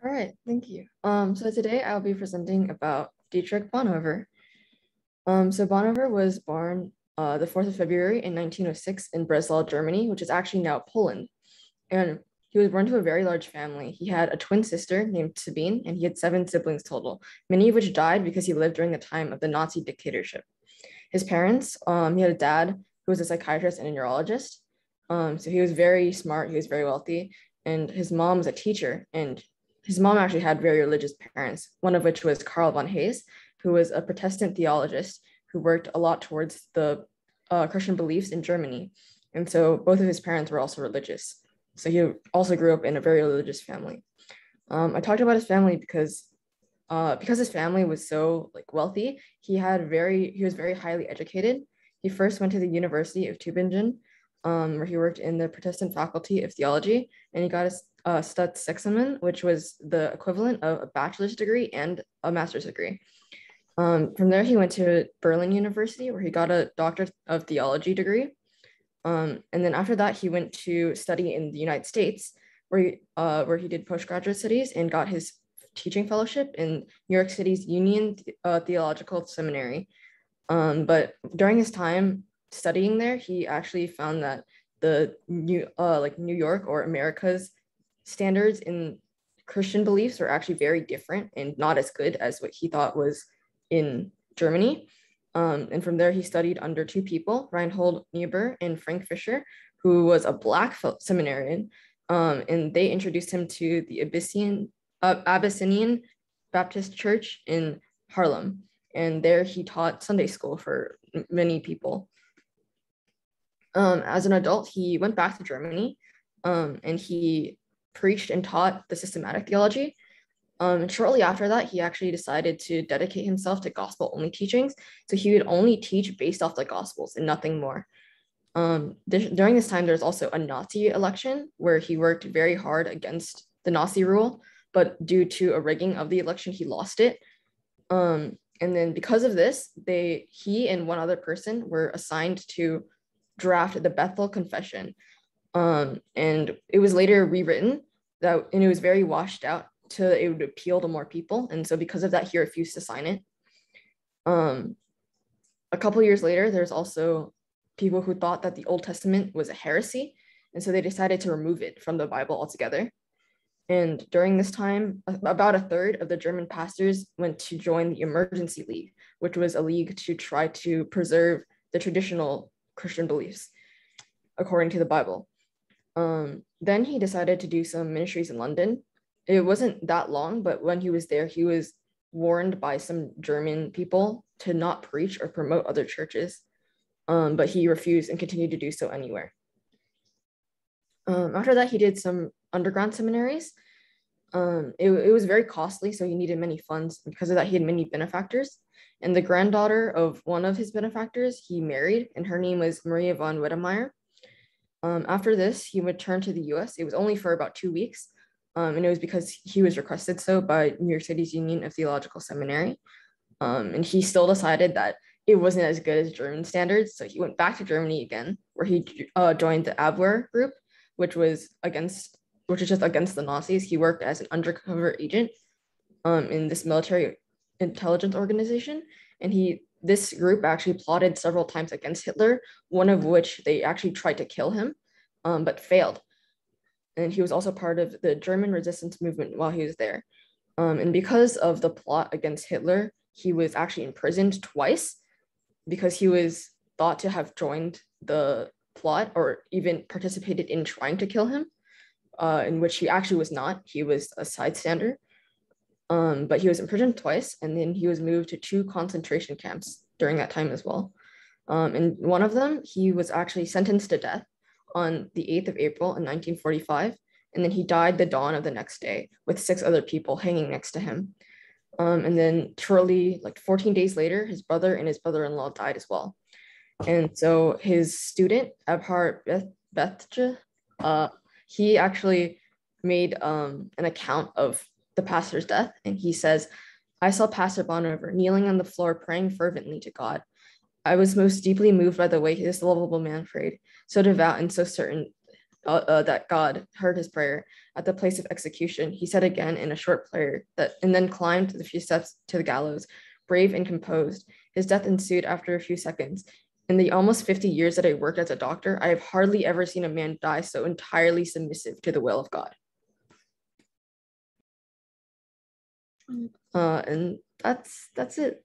All right, thank you. So today I'll be presenting about Dietrich Bonhoeffer. So Bonhoeffer was born the 4th of February in 1906 in Breslau, Germany, which is actually now Poland. And he was born to a very large family. He had a twin sister named Sabine, and he had 7 siblings total, many of which died because he lived during the time of the Nazi dictatorship. His parents, he had a dad who was a psychiatrist and a neurologist. So he was very smart, he was very wealthy, and his mom was a teacher. And his mom actually had very religious parents, one of which was Karl von Hayes, who was a Protestant theologist who worked a lot towards the Christian beliefs in Germany. And so both of his parents were also religious. So he also grew up in a very religious family. I talked about his family because his family was so wealthy, he was very highly educated. He first went to the University of Tübingen, where he worked in the Protestant faculty of theology, and he got his Staatsexamen, which was the equivalent of a bachelor's degree and a master's degree. From there, he went to Berlin University, where he got a Doctor of Theology degree. And then after that, he went to study in the United States, where he did postgraduate studies and got his teaching fellowship in New York City's Union Theological Seminary. But during his time studying there, he actually found that the New York or America's standards in Christian beliefs were actually very different and not as good as what he thought was in Germany. And from there, he studied under 2 people, Reinhold Niebuhr and Frank Fischer, who was a Black seminarian. And they introduced him to the Abyssinian Baptist Church in Harlem. And there he taught Sunday school for many people. As an adult, he went back to Germany, and he preached and taught the systematic theology. And shortly after that, he actually decided to dedicate himself to gospel-only teachings. So he would only teach based off the gospels and nothing more. During this time, there's also a Nazi election where he worked very hard against the Nazi rule, but due to a rigging of the election, he lost it. And then because of this, he and one other person were assigned to draft the Bethel Confession. And it was later rewritten, and it was very washed out to it would appeal to more people. And so because of that, he refused to sign it. A couple years later, there's also people who thought that the Old Testament was a heresy. And so they decided to remove it from the Bible altogether. And during this time, about a third of the German pastors went to join the Emergency League, which was a league to try to preserve the traditional Christian beliefs according to the Bible. Then he decided to do some ministries in London. It wasn't that long, but when he was there, he was warned by some German people to not preach or promote other churches. But he refused and continued to do so anywhere. After that, he did some underground seminaries. It was very costly, so he needed many funds. Because of that, he had many benefactors. And the granddaughter of one of his benefactors, he married, and her name was Maria von Wedemeyer. After this, he returned to the US. It was only for about 2 weeks. And it was because he was requested so by New York City's Union of Theological Seminary. And he still decided that it wasn't as good as German standards. So he went back to Germany again, where he joined the Abwehr group, which is just against the Nazis. He worked as an undercover agent in this military intelligence organization. And this group actually plotted several times against Hitler, one of which they actually tried to kill him, but failed. And he was also part of the German resistance movement while he was there. And because of the plot against Hitler, he was actually imprisoned twice because he was thought to have joined the plot or even participated in trying to kill him, in which he actually was not. He was a sidestander. But he was imprisoned twice, and then he was moved to 2 concentration camps during that time as well. And one of them, he was actually sentenced to death on the 8th of April in 1945, and then he died the dawn of the next day with 6 other people hanging next to him. And then shortly, 14 days later, his brother and his brother-in-law died as well. And so his student, Abhar Bethge, he actually made an account of the pastor's death. And he says, "I saw Pastor Bonhoeffer kneeling on the floor praying fervently to God. I was most deeply moved by the way this lovable man prayed, so devout and so certain that God heard his prayer at the place of execution. He said again in a short prayer and then climbed the few steps to the gallows, brave and composed. His death ensued after a few seconds. In the almost 50 years that I worked as a doctor, I have hardly ever seen a man die so entirely submissive to the will of God. And that's it.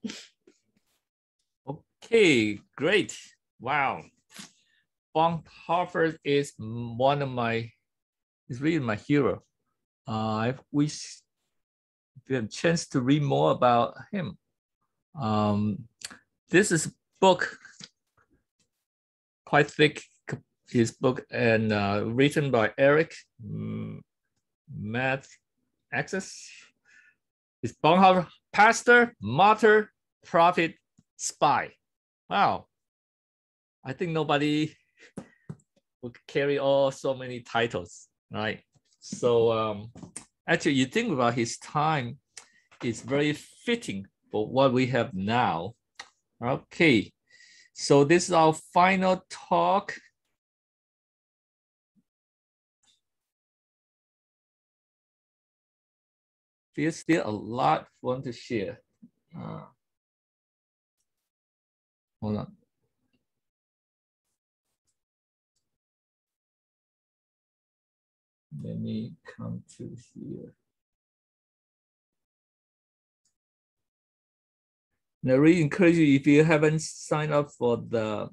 Okay, great. Wow. Bonhoeffer is one of my, is really my hero. I wish we have a chance to read more about him. This is a book, quite thick, his book, and written by Eric Matt Access. It's Bonhoeffer, pastor, martyr, prophet, spy. Wow. I think nobody would carry so many titles, right? So actually, you think about his time, it's very fitting for what we have now. Okay, so this is our final talk. There's still a lot for one to share. Hold on. Let me come to here. And I really encourage you, if you haven't signed up for the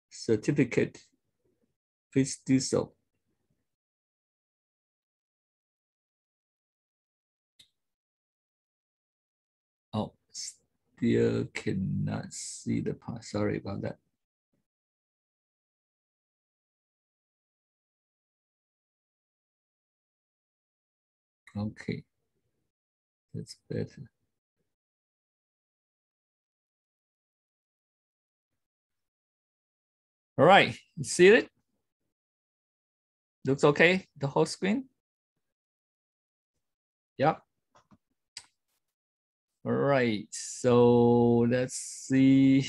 certificate, please do so. Oh, still cannot see the part. Sorry about that. Okay, that's better. All right, you see it? Looks okay, the whole screen? Yep. All right, so let's see.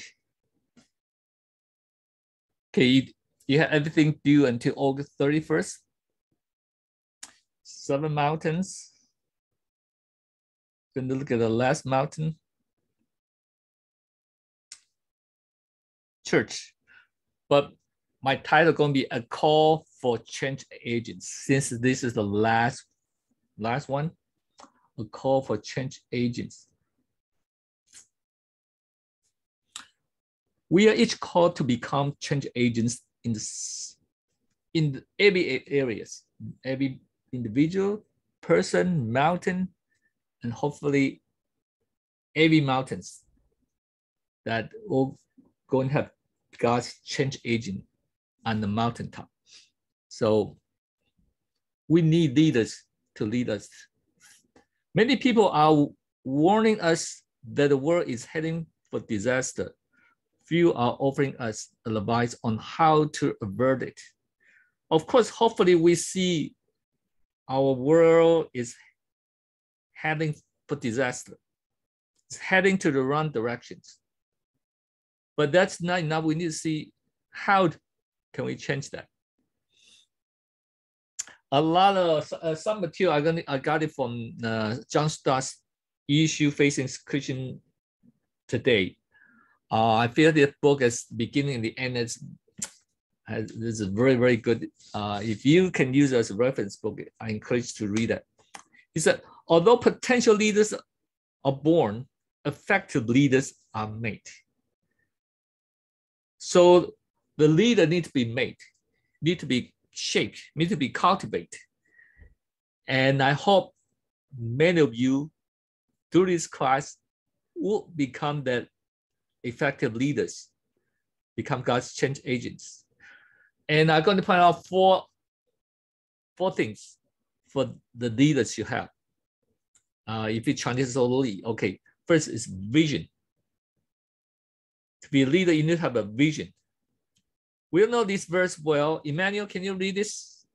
Okay, you have everything due until August 31st. 7 mountains. Going to look at the last mountain. Church. But my title is going to be A Call for Change Agents. Since this is the last one, A Call for Change Agents. We are each called to become change agents in every areas, every individual, person, mountain, and hopefully every mountains that will going to have God's change agent on the mountaintop. So we need leaders to lead us. Many people are warning us that the world is heading for disaster. Few are offering us advice on how to avert it. Of course, hopefully we see our world is heading for disaster. It's heading to the wrong directions. But that's not enough. We need to see how can we change that. A lot of some material I got it from John Stott's Issue Facing Christian Today. I feel this book is beginning and the end is very, very good. If you can use it as a reference book, I encourage you to read it. He said, although potential leaders are born, effective leaders are made. So the leader needs to be made, need to be shaped, need to be cultivated. And I hope many of you through this class will become that effective leaders, become God's change agents. And I'm going to point out four things for the leaders you have. If you Chinese only, okay. First is vision. To be a leader, you need to have a vision. We know this verse well. Emmanuel, can you read this?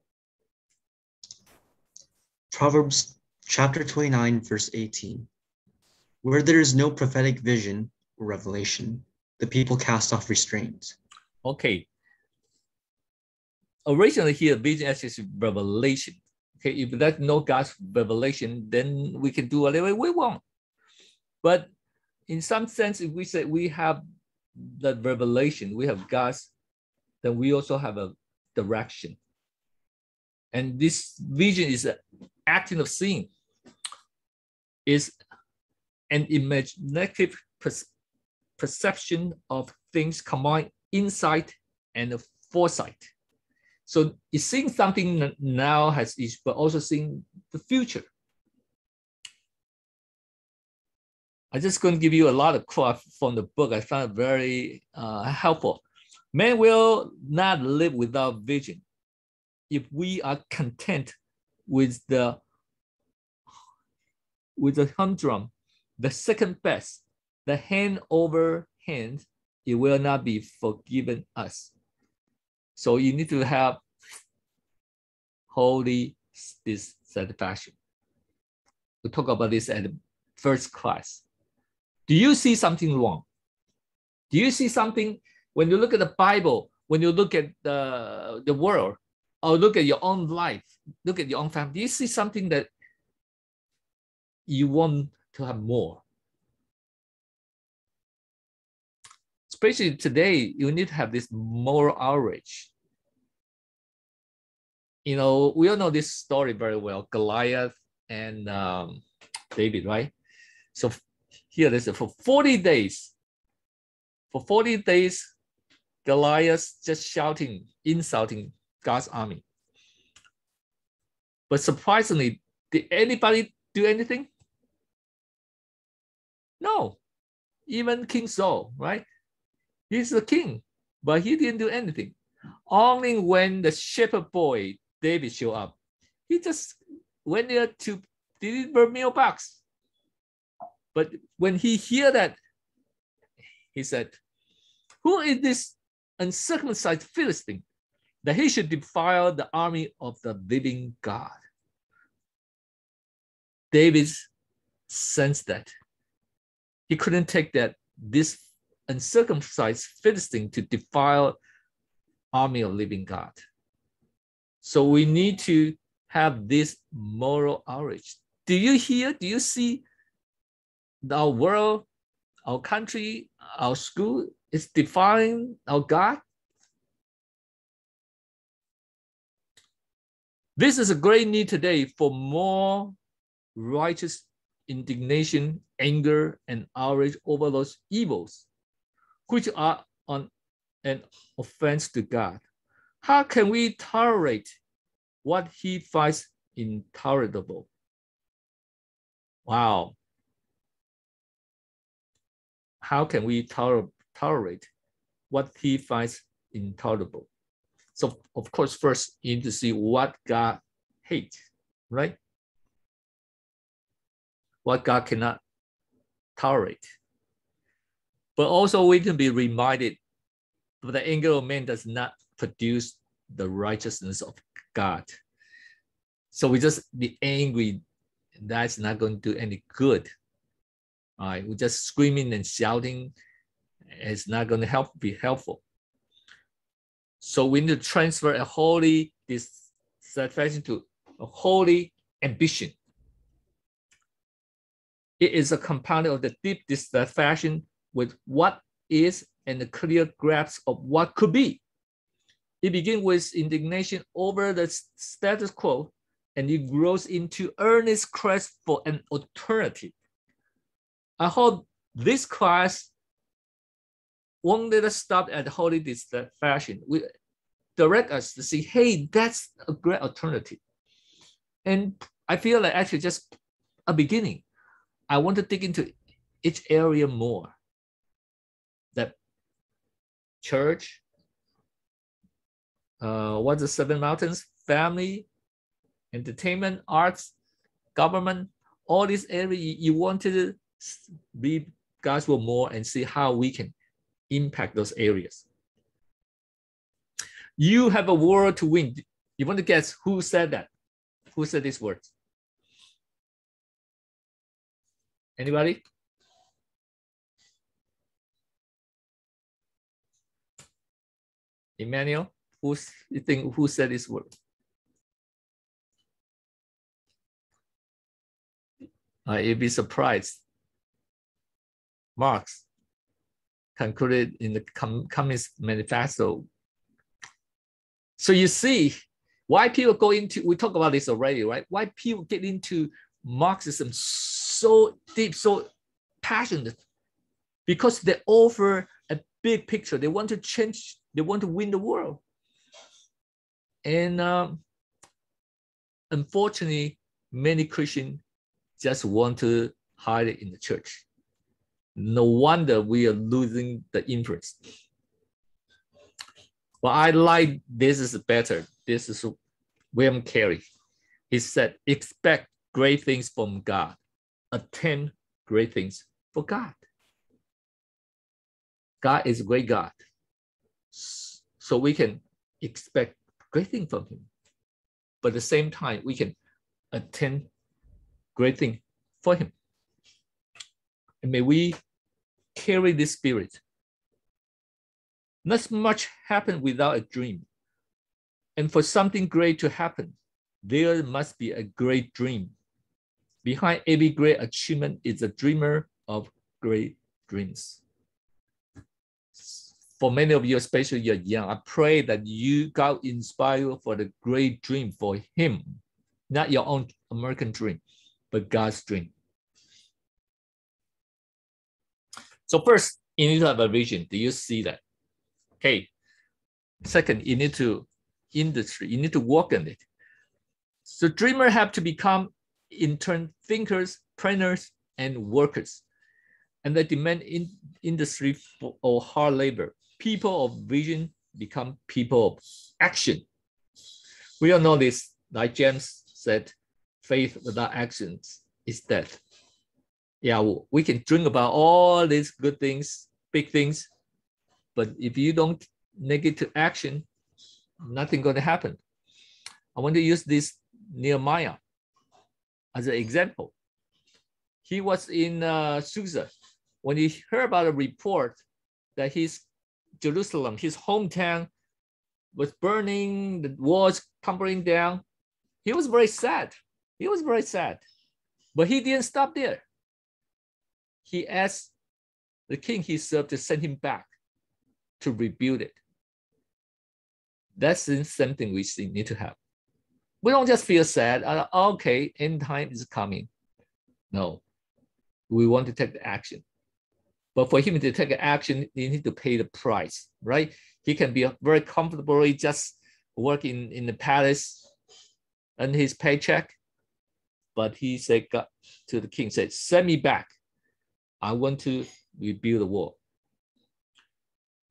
Proverbs chapter 29, verse 18. Where there is no prophetic vision or revelation, the people cast off restraint. Okay. originally here, vision actually is revelation. Okay, if there's no God's revelation, then we can do whatever we want. But in some sense, if we say we have the revelation, we have God's, then we also have a direction. And this vision is an acting of seeing, is an imaginative perception of things combined insight and foresight. So it's seeing something now but also seeing the future. I'm just going to give you a lot of quotes from the book. I found it very helpful. Man will not live without vision if we are content with the humdrum, the second best, the hand over hand, it will not be forgiven us. So you need to have holy dissatisfaction. We talk about this at the first class. Do you see something wrong? Do you see something when you look at the Bible, when you look at the world, or look at your own life, look at your own family? Do you see something that you want to have more? Especially today, you need to have this moral outrage. You know, we all know this story very well, Goliath and David, right? So here it is, for 40 days, Goliath just shouting, insulting God's army. But surprisingly, did anybody do anything? No, even King Saul, right? He's the king, but he didn't do anything. Only when the shepherd boy, David, showed up, he just went there to deliver mailbox. But when he heard that, he said, who is this uncircumcised Philistine that he should defile the army of the living God? David sensed that. He couldn't take that this uncircumcised Philistine to defile army of living God. So we need to have this moral outrage. Do you hear? Do you see our world, our country, our school is defying our God? This is a great need today for more righteous indignation, anger, and outrage over those evils, which are an offense to God. How can we tolerate what he finds intolerable? Wow. How can we tolerate what he finds intolerable? So, of course, first you need to see what God hates, right? What God cannot tolerate. But also we can be reminded that the anger of man does not produce the righteousness of God. So we just be angry. That's not going to do any good. All right, we're just screaming and shouting. It's not going to be helpful. So we need to transfer a holy dissatisfaction to a holy ambition. It is a component of the deep dissatisfaction with what is and the clear grasp of what could be. It begins with indignation over the status quo, and it grows into earnest quest for an alternative. I hope this class won't let us stop at holy dissatisfaction. We direct us to see, hey, that's a great alternative. And I feel like actually just a beginning. I want to dig into each area more. That church, what's the 7 mountains? Family, entertainment, arts, government, all these areas you want to be God's will more and see how we can impact those areas. You have a war to win. You want to guess who said that? Who said these words? Anybody? Emmanuel? You think who said this word? You'd be surprised. Marx concluded in the Communist Manifesto. So you see why people go into, we talked about this already, right? Why people get into Marxism so deep, so passionate, because they offer a big picture. They want to change, they want to win the world. And unfortunately, many Christians just want to hide it in the church. No wonder we are losing the influence. Well, I like this is better. This is William Carey. He said, expect great things from God. Attain great things for God. God is a great God. So we can expect great things from him. But at the same time, we can attain great things for him. And may we carry this spirit. Not much happens without a dream. And for something great to happen, there must be a great dream. Behind every great achievement is a dreamer of great dreams. For many of you, especially you're young, I pray that you got inspired for the great dream for him, not your own American dream, but God's dream. So first, you need to have a vision. Do you see that? Okay. Second, you need to industry. You need to work on it. So dreamers have to become in turn thinkers, planners, and workers. And they demand industry or hard labor. People of vision become people of action. We all know this, like James said, faith without actions is death. Yeah, we can dream about all these good things, big things, but if you don't make it to action, nothing going to happen. I want to use this Nehemiah as an example. He was in Susa when he heard about a report that his Jerusalem, his hometown, was burning, the walls tumbling down. He was very sad. He was very sad. But he didn't stop there. He asked the king he served to send him back to rebuild it. That's the same thing we need to have. We don't just feel sad, okay, end time is coming. No, we want to take the action. But for him to take action, he need to pay the price, right? He can be very comfortably just working in the palace and his paycheck. But he said to the king, said, send me back. I want to rebuild the wall.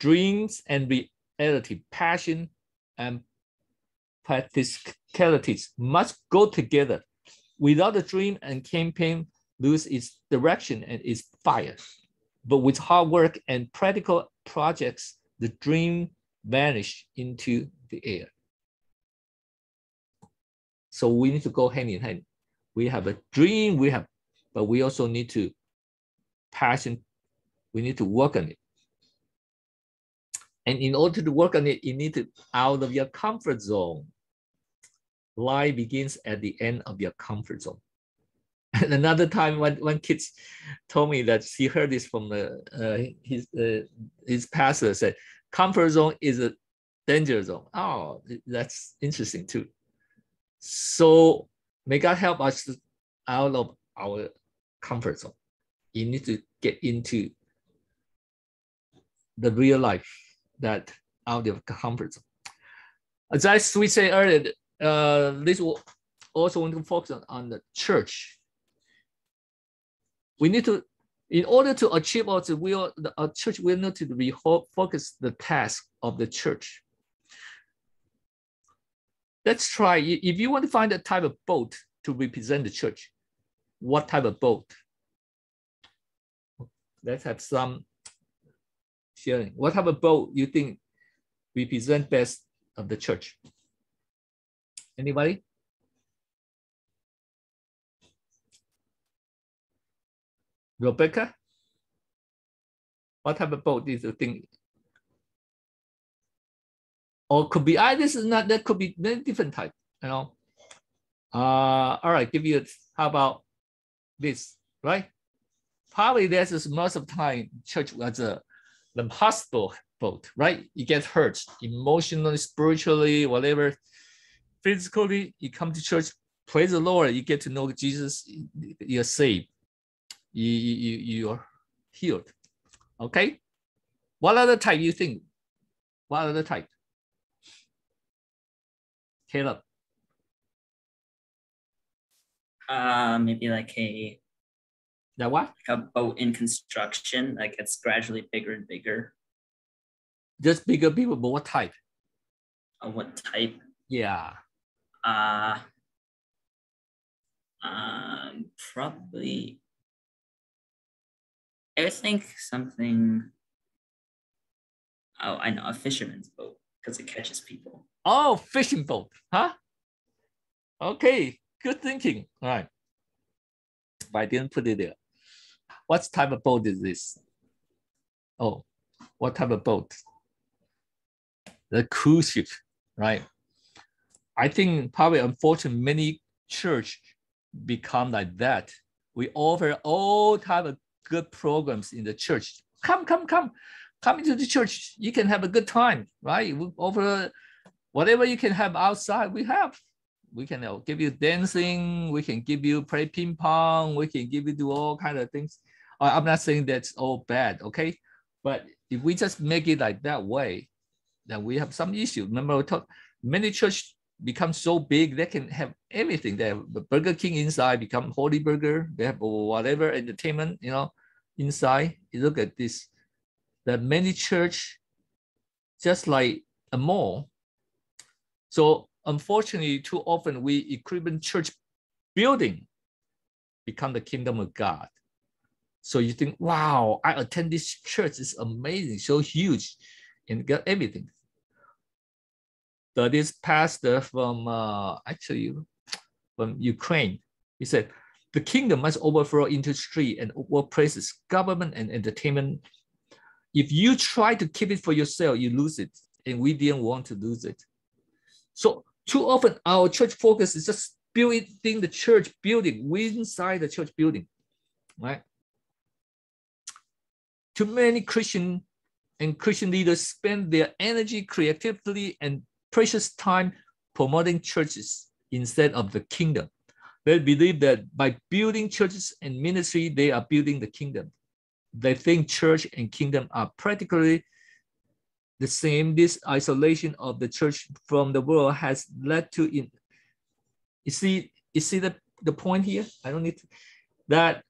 Dreams and reality, passion and practicalities must go together. Without the dream and campaign lose its direction and its fire. But with hard work and practical projects, the dream vanished into the air. So we need to go hand in hand. We have a dream, but we also need to passion. We need to work on it. And in order to work on it, you need to out of your comfort zone. Life begins at the end of your comfort zone. And another time when kids told me that he heard this from his pastor said, comfort zone is a danger zone. Oh, that's interesting too. So may God help us out of our comfort zone. You need to get into the real life that out of comfort zone. As we said earlier, this will also want to focus on the church. We need to, in order to achieve our will, our church will need to refocus the task of the church. Let's try, if you want to find a type of boat to represent the church, what type of boat? Let's have some sharing. What type of boat you think represent best of the church? Anybody? Rebecca? What type of boat do you think? or could be, this is not, that could be many different type, you know. All right, give you, how about this, right? Probably this is most of the time church was the hospital boat, right? You get hurt emotionally, spiritually, whatever. Physically, you come to church, praise the Lord, you get to know Jesus, you're saved, you're healed. Okay, what other type you think? What other type? Caleb? Maybe like a That what? like a boat in construction, like it's gradually bigger and bigger. Just bigger people, but what type? What type? Yeah. Probably. I would think something. Oh, I know, a fisherman's boat because it catches people. Oh, fishing boat, huh? Okay, good thinking. All right. But I didn't put it there. What type of boat is this? Oh, what type of boat? The cruise ship, right? I think probably, unfortunately, many church become like that. We offer all type of good programs in the church. Come into the church. You can have a good time, right? We offer whatever you can have outside. We have. We can give you dancing. We can give you play ping pong. We can give you do all kind of things. I'm not saying that's all bad, okay? But if we just make it like that way, then we have some issue. Remember, we talked, many church become so big, they can have everything. They have the Burger King inside, become Holy Burger. They have whatever entertainment, you know, inside. You look at this, that many church, just like a mall. So unfortunately, too often we equip church building become the kingdom of God. So you think, wow, I attend this church, it's amazing, so huge, and got everything. This pastor from actually from Ukraine, he said, the kingdom must overflow into street and workplaces, government and entertainment. If you try to keep it for yourself, you lose it. And we didn't want to lose it. So too often our church focus is just building the church building, inside the church building, right? Too many Christian leaders spend their energy, creativity, and precious time promoting churches instead of the kingdom. They believe that by building churches and ministry, they are building the kingdom. They think church and kingdom are practically the same. This isolation of the church from the world has led to, you see the point here? I don't need to, that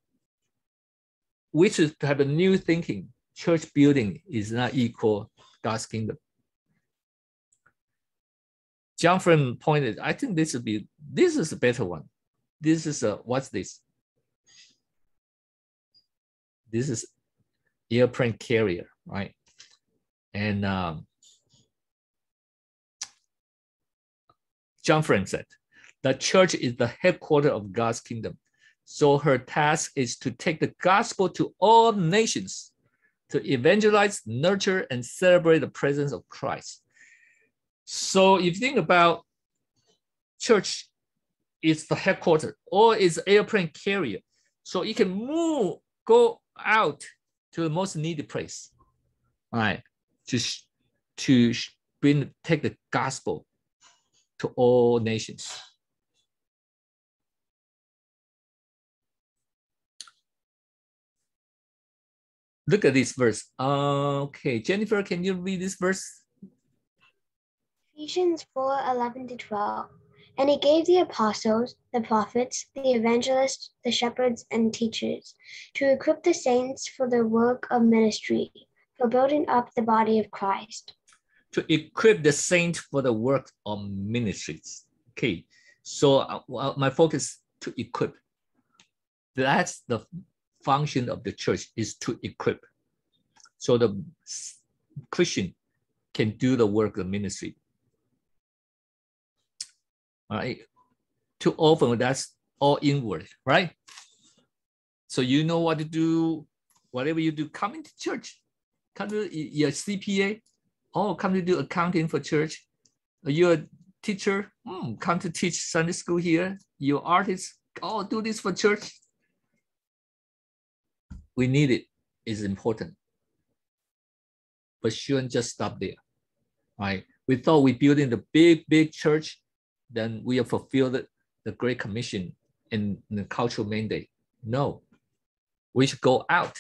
we should have a new thinking. Church building is not equal God's kingdom. John Frame pointed, I think this is a better one. This is what's this? This is airplane carrier, right? And John Frame said, the church is the headquarters of God's kingdom. So her task is to take the gospel to all nations, to evangelize, nurture, and celebrate the presence of Christ. So if you think about church, it's the headquarters or it's airplane carrier. So it can go out to the most needed place, right? Just to take the gospel to all nations. Look at this verse. Okay, Jennifer, can you read this verse? Ephesians 4:11-12. And he gave the apostles, the prophets, the evangelists, the shepherds, and teachers to equip the saints for the work of ministry, for building up the body of Christ. To equip the saints for the work of ministries. Okay, so my focus to equip. That's the function of the church, is to equip. So the Christian can do the work of ministry. All right. Too often that's all inward, right? So you know what to do, whatever you do, come into church, come to your CPA, or come to do accounting for church, You're a teacher, come to teach Sunday school here. You're artist, oh, do this for church. We need it. It's important. But shouldn't just stop there, right? We thought we building the big church, then we have fulfilled the Great Commission and the cultural mandate. No, we should go out.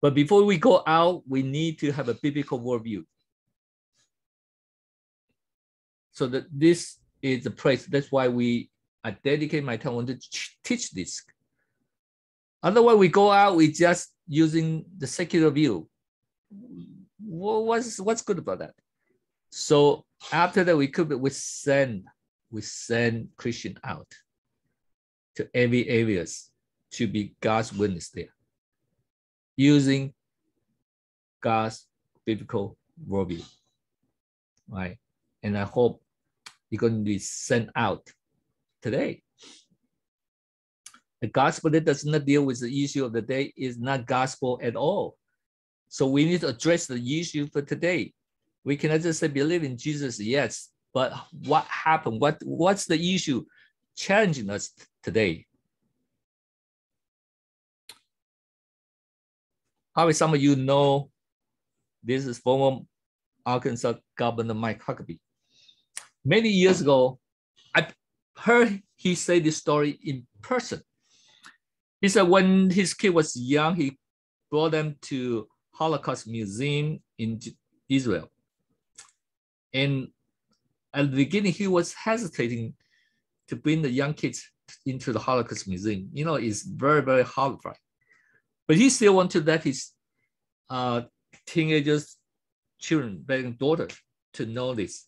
But before we go out, we need to have a biblical worldview. So that this is the place. That's why I dedicate my time to teach this. Otherwise, we go out, we just using the secular view. What's good about that? So after that, we send Christian out to every areas to be God's witness there, using God's biblical worldview, right? And I hope you're going to be sent out today. The gospel that does not deal with the issue of the day is not gospel at all. So we need to address the issue for today. We cannot just say believe in Jesus, yes, but what happened? What's the issue challenging us today? Probably some of you know this is former Arkansas Governor Mike Huckabee. Many years ago, I heard he say this story in person. He said when his kid was young, he brought them to Holocaust Museum in Israel. And at the beginning, he was hesitating to bring the young kids into the Holocaust Museum. You know, it's very, very horrifying. But he still wanted to let his teenagers, children, and daughters to know this.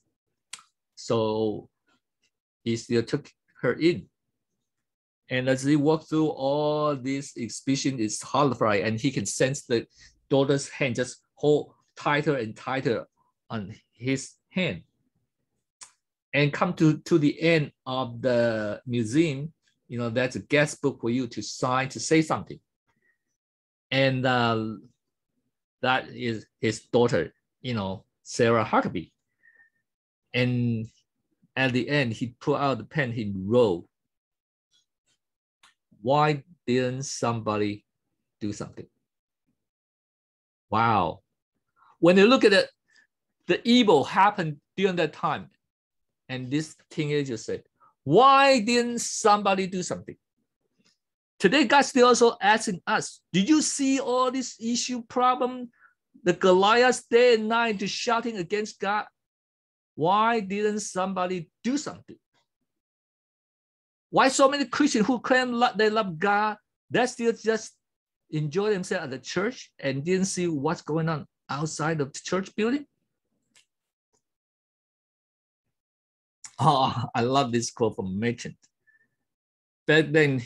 So he still took her in. And as he walked through all this exhibition, it's horrifying, and he can sense the daughter's hand just hold tighter and tighter on his hand. And come to the end of the museum, you know, that's a guest book for you to sign to say something. And that is his daughter, you know, Sarah Huckabee. And at the end, he pulled out the pen, he wrote, "Why didn't somebody do something?" Wow. When you look at it, the evil happened during that time. And this teenager said, why didn't somebody do something? Today, God still also asking us, did you see all this issue problem? The Goliath day and night to shouting against God. Why didn't somebody do something? Why so many Christians who claim they love God, they still just enjoy themselves at the church and didn't see what's going on outside of the church building? Oh, I love this quote from Merchant. Back then,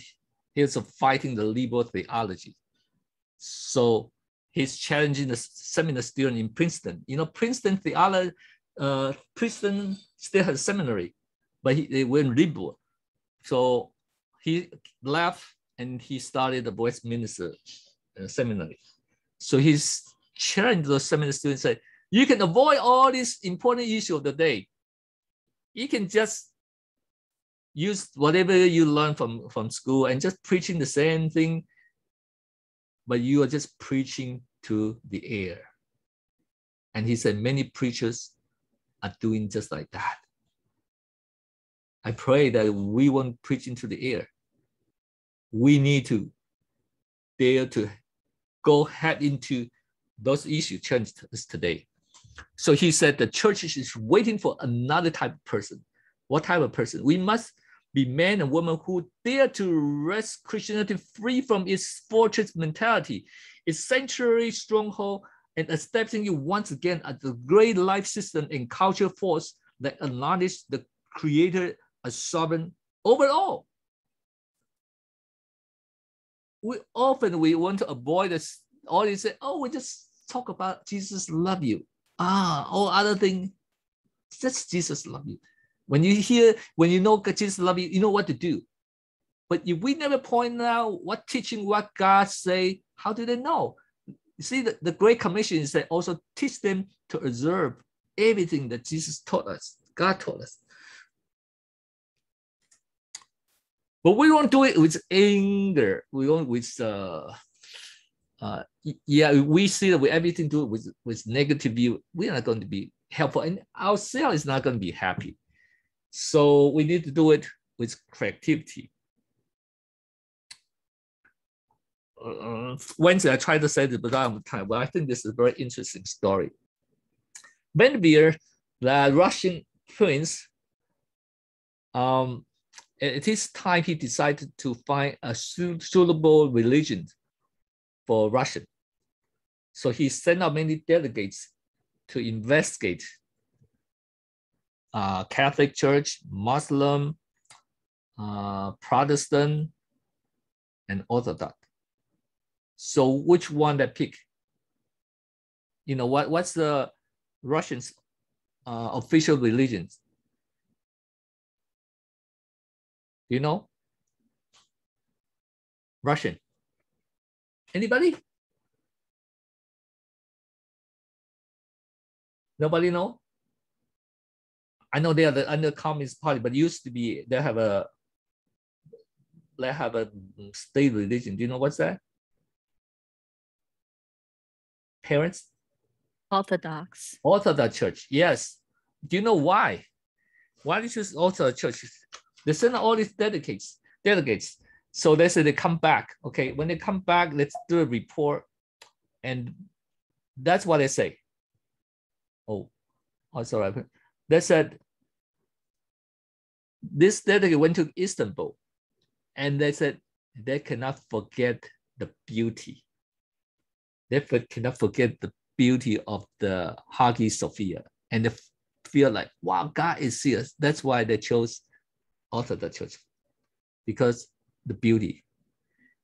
he was fighting the liberal theology. So he's challenging the seminar student in Princeton. You know, Princeton theology, Princeton still has seminary, but they went liberal. So he left and he started the Westminster seminary. So he's challenged the seminary students, say, you can avoid all these important issues of the day. You can just use whatever you learn from school and just preaching the same thing, but you are just preaching to the air. And he said many preachers are doing just like that. I pray that we won't preach into the air. We need to dare to go head into those issues changed us today. So he said the church is waiting for another type of person. What type of person? We must be men and women who dare to wrest Christianity free from its fortress mentality, its sanctuary stronghold, and establishing it once again as the great life system and cultural force that acknowledges the Creator as sovereign over all. We want to avoid this. All you say, oh, we just talk about Jesus love you. All other thing, just Jesus love you. When you know Jesus love you, you know what to do. But if we never point out what teaching, what God say, how do they know? You see, the Great Commission is that also teach them to observe everything that Jesus taught us, God taught us. But we don't do it with anger. We don't with we see that we everything do it with negative view. We are not going to be helpful, and ourselves is not going to be happy. So we need to do it with creativity. Wednesday, I tried to say this, but I'm time. Well, I think this is a very interesting story. Benvir, the Russian prince, at this time, he decided to find a suitable religion for Russian. So he sent out many delegates to investigate Catholic Church, Muslim, Protestant, and Orthodox. So which one that pick? You know, what's the Russians' official religion? You know? Russian. Anybody? Nobody know? I know they are under Communist Party, but used to be they have a state religion. Do you know what's that? Parents? Orthodox. Orthodox Church, yes. Do you know why? Why they choose Orthodox Church? They send all these delegates. So they say they come back. Okay, when they come back, let's do a report. And that's what they say. Oh, sorry. They said this delegate went to Istanbul, and they said they cannot forget the beauty. They cannot forget the beauty of the Hagia Sophia, and they feel like, wow, God is serious. That's why they chose Orthodox Church, because the beauty.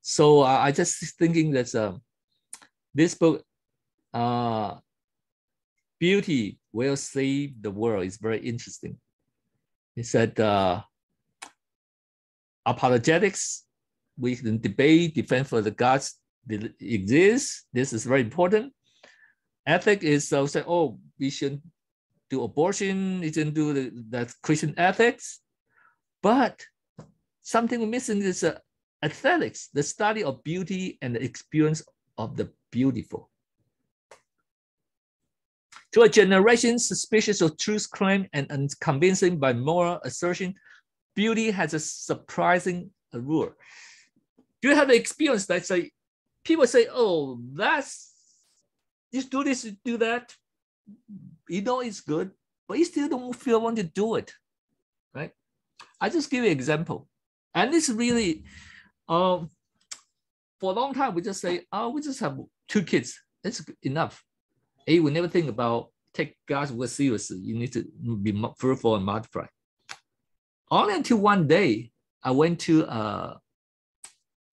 So I just thinking that this book, Beauty Will Save the World, is very interesting. It said apologetics, we can debate, defend for the gods that exist. This is very important. Ethic is say, oh, we shouldn't do abortion, we shouldn't do that Christian ethics. But something missing is aesthetics, the study of beauty and the experience of the beautiful. To a generation suspicious of truth claim and unconvincing by moral assertion, beauty has a surprising allure. Do you have the experience that say, people say, oh, just do this, do that. You know it's good, but you still don't want to do it, right? I just give you an example. And this really, for a long time, we just say, oh, we just have 2 kids. That's enough. We never think about take God's word seriously. You need to be fruitful and multiply. Only until one day, I went to a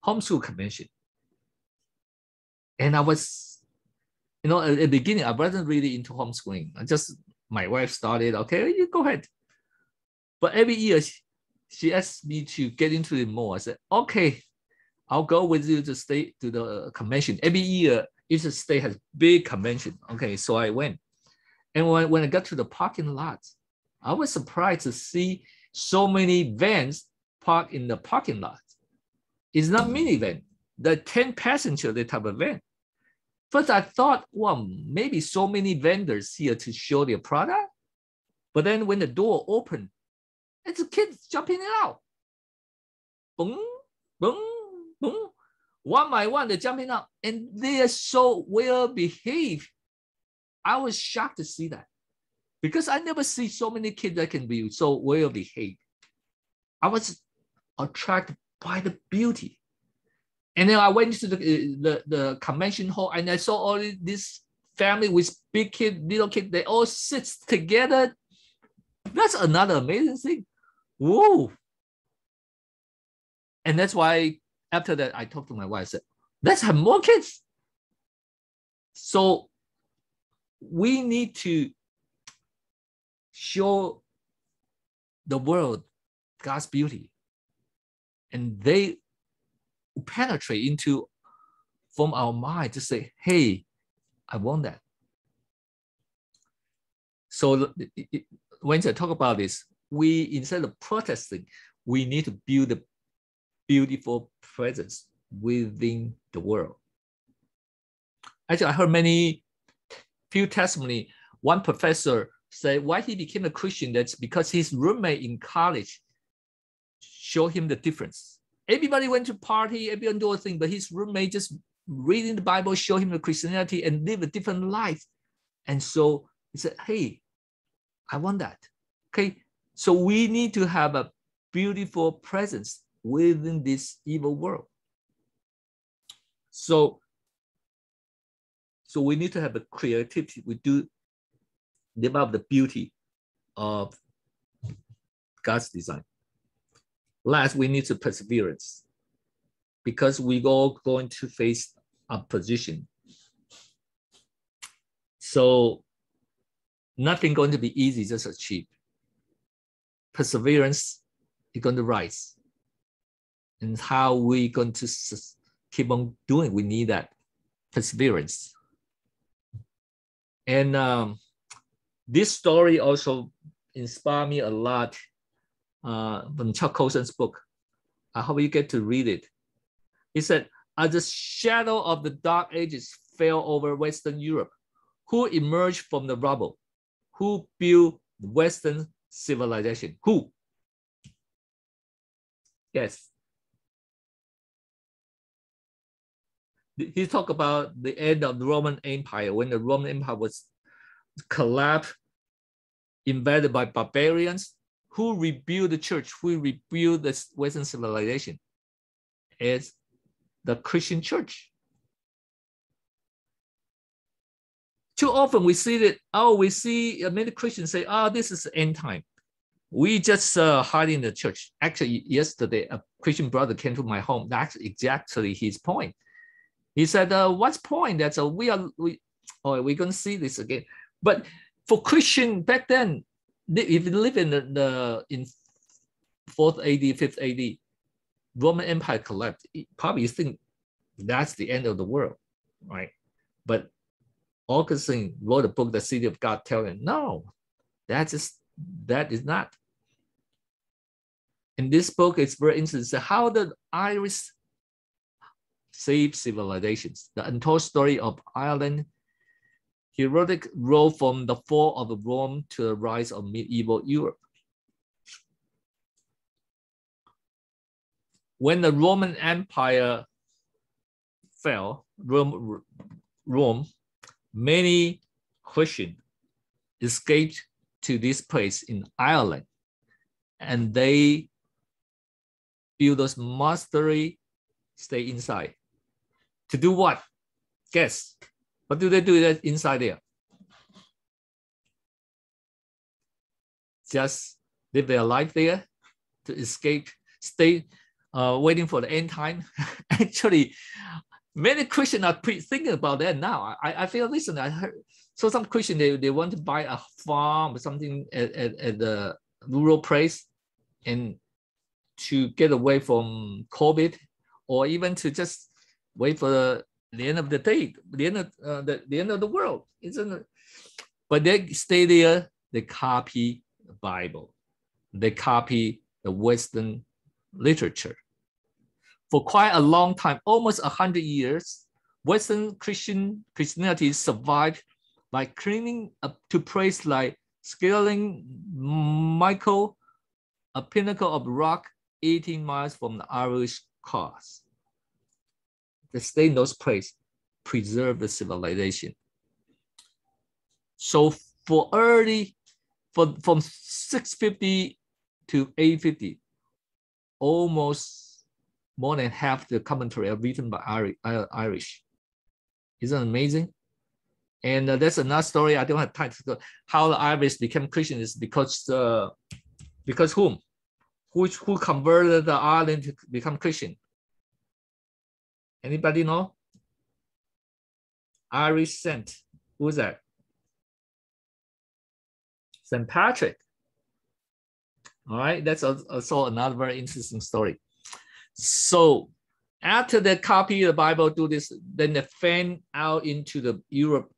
homeschool convention. And I was, at the beginning, I wasn't really into homeschooling. My wife started, okay, you go ahead. But every year, she asked me to get into it more. I said, okay, I'll go with you to the convention. Every year, each state has big convention. Okay, so I went. And when I got to the parking lot, I was surprised to see so many vans parked in the parking lot. It's not minivan, the 10 passenger, the type of van. First, I thought, well, maybe so many vendors here to show their product. But then when the door opened, it's kids jumping out. Boom, boom, boom. One by one, they're jumping out. And they are so well behaved. I was shocked to see that. Because I never see so many kids that can be so well behaved. I was attracted by the beauty. And then I went to the convention hall and I saw all this family with big kid, little kid, they all sit together. That's another amazing thing. Whoa. And that's why after that, I talked to my wife, I said, let's have more kids. So we need to show the world God's beauty. And they penetrate into from our mind to say, hey, I want that. So when I talk about this, we, instead of protesting, we need to build a beautiful presence within the world. Actually, I heard few testimony. One professor said why he became a Christian, that's because his roommate in college showed him the difference. Everybody went to party, everyone do a thing, but his roommate just reading the Bible, show him the Christianity and live a different life. And so he said, hey, I want that. Okay, so we need to have a beautiful presence within this evil world. So we need to have a creativity. We do develop the beauty of God's design. Last, we need to perseverance, because we all going to face opposition. So nothing going to be easy, just achieve. Perseverance is going to rise. And how we going to keep on doing? We need that perseverance. And this story also inspired me a lot from Chuck Colson's book. I hope you get to read it. He said, as the shadow of the dark ages fell over Western Europe, who emerged from the rubble? Who built Western civilization? Who? Yes. He talked about the end of the Roman Empire, when the Roman Empire was collapsed, invaded by barbarians. Who rebuilt the church? Who rebuilt the Western civilization? It's the Christian church. Too often we see that, we see many Christians say, this is the end time. We just hide in the church. Actually, yesterday, a Christian brother came to my home. That's exactly his point. He said, what's point? That's we're going to see this again. But for Christian back then, if you live in in 4th AD, 5th AD, Roman Empire collapsed. Probably you think that's the end of the world, right? But Augustine wrote a book, The City of God, telling no, that is not. In this book, it's very interesting how the Irish saved civilizations. The untold story of Ireland, heroic road from the fall of Rome to the rise of medieval Europe. When the Roman Empire fell, Rome, many Christians escaped to this place in Ireland, and they built those monasteries, stay inside. To do what? Guess. What do they do that inside there? Just live their life there to escape, stay waiting for the end time. Actually, many Christians are thinking about that now. I feel, listen, I heard, so some Christians, they want to buy a farm or something at the rural place and to get away from COVID, or even to just wait for the end of the day, the end of the world, isn't it? But they stay there, they copy the Bible, they copy the Western literature. For quite a long time, almost 100 years, Western Christianity survived by clinging up to praise like scaling Michael, a pinnacle of rock 18 miles from the Irish coast. They stay in those places, preserve the civilization. So from 650 to 850, almost more than half the commentary are written by Irish. Isn't it amazing? And that's another story. I don't have time to go. How the Irish became Christian is because whom? Who converted the Ireland to become Christian? Anybody know? Irish saint. Who's that? St. Patrick. All right, that's also another very interesting story. So after they copy the Bible, do this, then they fan out into the Europe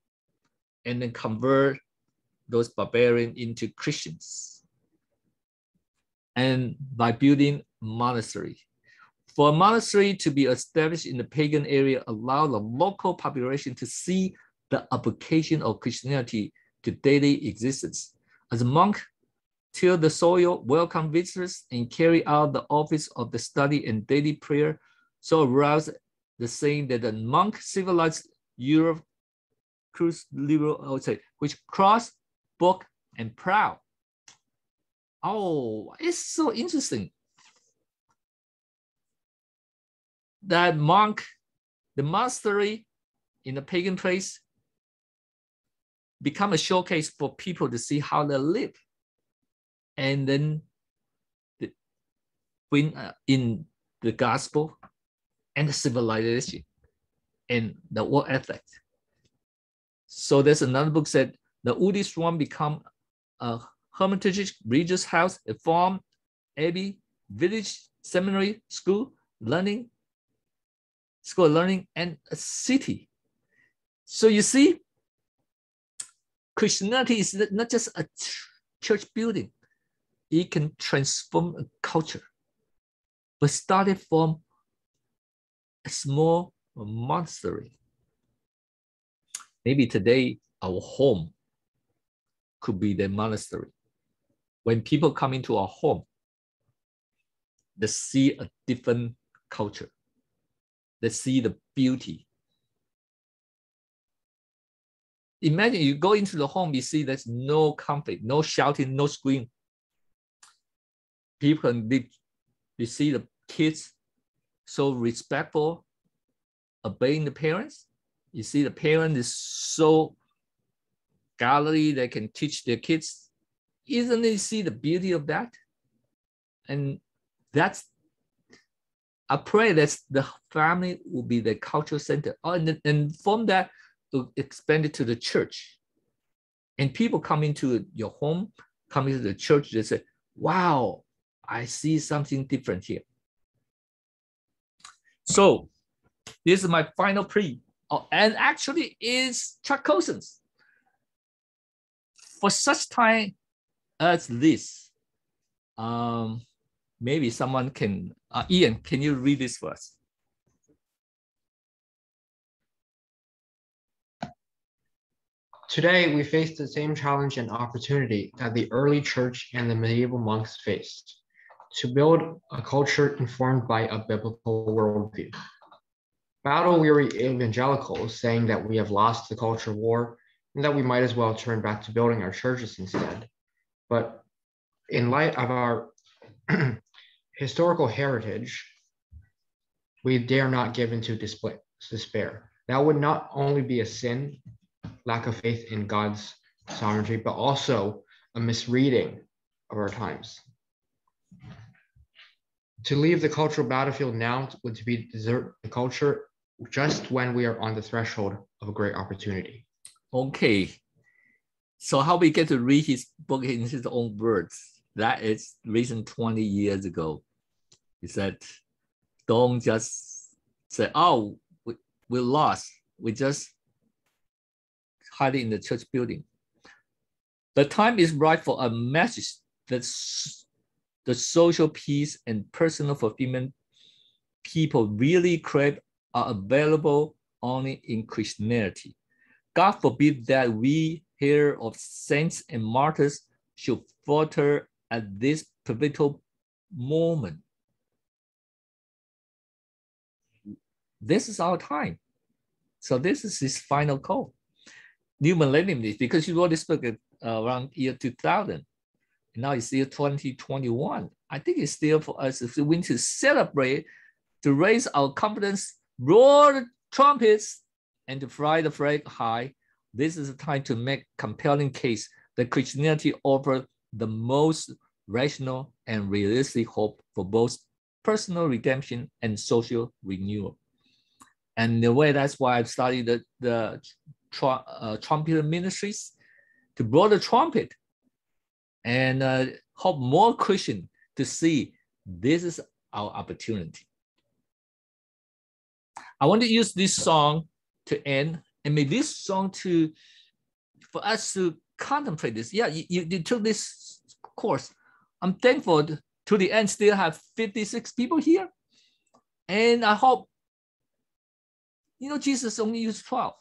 and then convert those barbarians into Christians, and by building monastery. For a monastery to be established in the pagan area allowed the local population to see the application of Christianity to daily existence. As a monk, till the soil, welcome visitors, and carry out the office of the study and daily prayer, so aroused the saying that the monk civilized Europe, which crossed, book, and proud. Oh, it's so interesting. That monk, the monastery in the pagan place, become a showcase for people to see how they live. And then bring in the gospel and the civilization and the work ethic. So there's another book said the Udi Swarm become a hermitage, religious house, a farm, abbey, village, seminary, school, learning, and a city. So you see, Christianity is not just a church building. It can transform a culture, but started from a small monastery. Maybe today our home could be the monastery. When people come into our home, they see a different culture. They see the beauty. Imagine you go into the home, you see there's no conflict, no shouting, no screaming. People, you see the kids so respectful, obeying the parents. You see the parent is so godly, they can teach their kids. Isn't it see the beauty of that? And that's, I pray that the family will be the cultural center. And from that, expand it to the church. And people come into your home, come into the church, they say, wow, I see something different here. So this is my final plea. And actually is Chuck Colson's. For such time as this, maybe someone can, Ian, can you read this for us? Today, we face the same challenge and opportunity that the early church and the medieval monks faced, to build a culture informed by a biblical worldview. Battle-weary evangelicals saying that we have lost the culture war and that we might as well turn back to building our churches instead. But in light of our historical heritage, we dare not give into despair. That would not only be a sin, lack of faith in God's sovereignty, but also a misreading of our times. To leave the cultural battlefield now would be to desert the culture just when we are on the threshold of a great opportunity. Okay. So how we get to read his book in his own words? That is written 20 years ago. He said, don't just say, oh, we lost. We just hide it in the church building. The time is right for a message that the social peace and personal fulfillment people really crave are available only in Christianity. God forbid that we hear of saints and martyrs should falter at this pivotal moment. This is our time. So this is his final call. New millennium, because you wrote this book around year 2000. And now it's year 2021. I think it's still for us if we want to celebrate, to raise our confidence, roar the trumpets, and to fly the flag high. This is the time to make compelling case that Christianity offers the most rational and realistic hope for both personal redemption and social renewal. And in a way, that's why I've studied the trumpet ministries, to blow the trumpet and hope more Christians to see this is our opportunity. I want to use this song to end, and maybe this song for us to contemplate this. Yeah, you took this course. I'm thankful to the end still have 56 people here. And I hope, Jesus only used 12.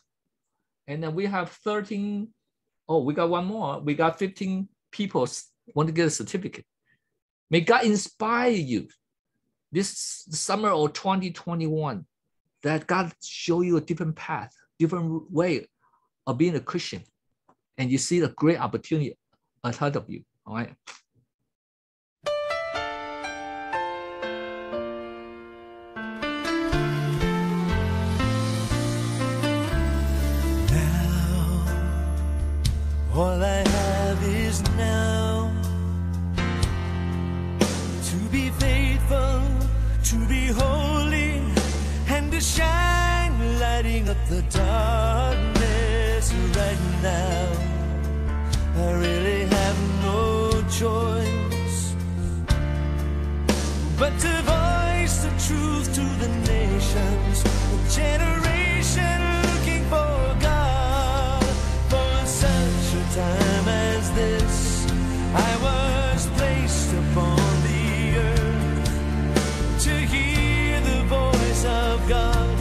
And then we have 13. Oh, we got one more. We got 15 people want to get a certificate. May God inspire you this summer of 2021, that God show you a different path, different way of being a Christian. And you see a great opportunity ahead of you. All right. All I have is now, to be faithful, to be holy, and to shine, lighting up the darkness right now. I really have no choice but to voice the truth to the nations, the generation looking for God. For such a time as this, I was placed upon the earth to hear the voice of God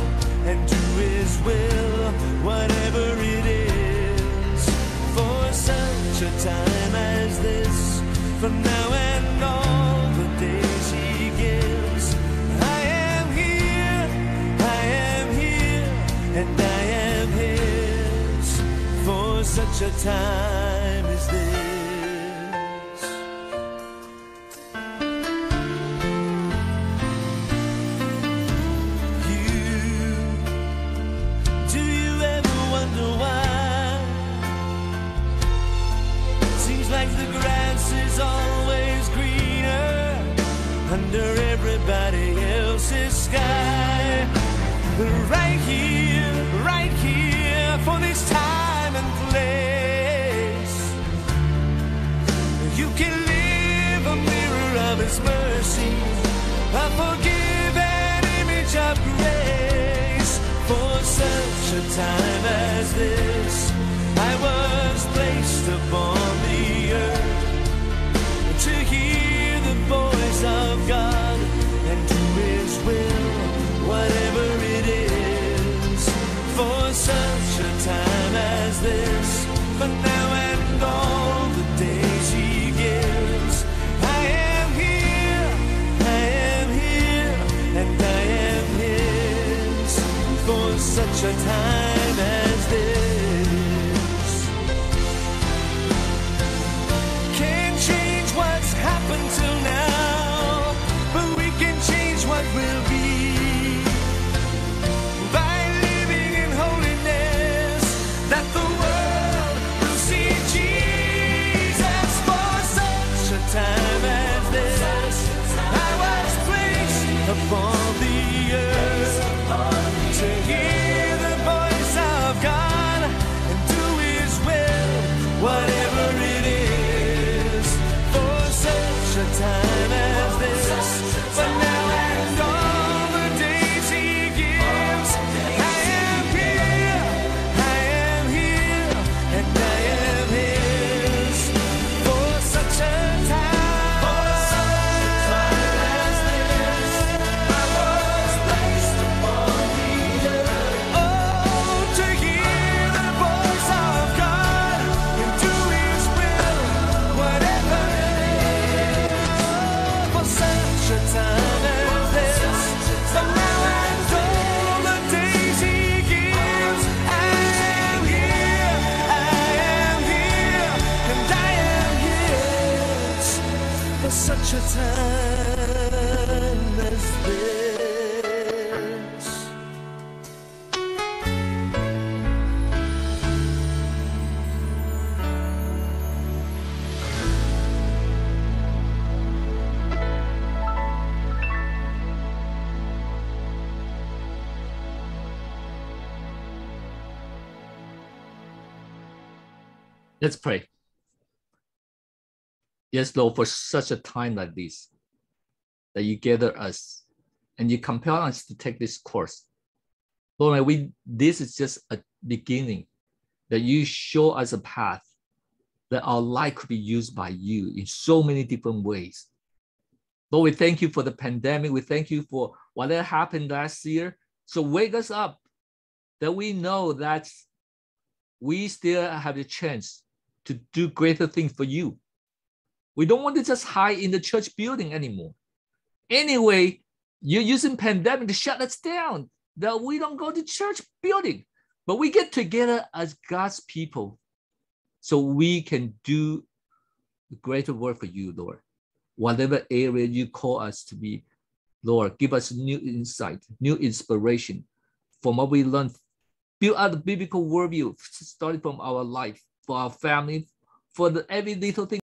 and do His will, whatever it is. For such a time as this, from now and all the days He gives, I am here, and I am His, for such a time as this. Do you ever wonder why? Seems like the grass is always greener under everybody else's sky. Right here, for this time and place, you can live a mirror of His mercy, a forgiven image of grace. For such a time as this, I was placed upon the earth to hear the voice of God and do His will, whatever it is. For such a time as this, for now and all the days He gives, I am here, and I am His, for such a time as this. Can't change what's happened till now, but we can change what will be. That the world will see Jesus. For such a time as this, I was placed upon the earth to hear the voice of God and do His will, whatever it is. For such a time as this, but now and all the days He gives, I am here, and I am His, for such a time as this. I was placed upon the earth, oh, to hear the voice of God and do His will, whatever it is. For such a time as this, from now and all the days He gives, I am here, and I am His, for such a time as this. Let's pray. Yes, Lord, for such a time like this, that you gather us and you compel us to take this course. Lord, this is just a beginning, that you show us a path that our life could be used by you in so many different ways. Lord, we thank you for the pandemic. We thank you for whatever happened last year. So wake us up that we know that we still have the chance to do greater things for you. We don't want to just hide in the church building anymore. Anyway, you're using pandemic to shut us down, that we don't go to church building, but we get together as God's people so we can do the greater work for you, Lord. Whatever area you call us to be, Lord, give us new insight, new inspiration from what we learned. Build out the biblical worldview, starting from our life, for our family, for every little thing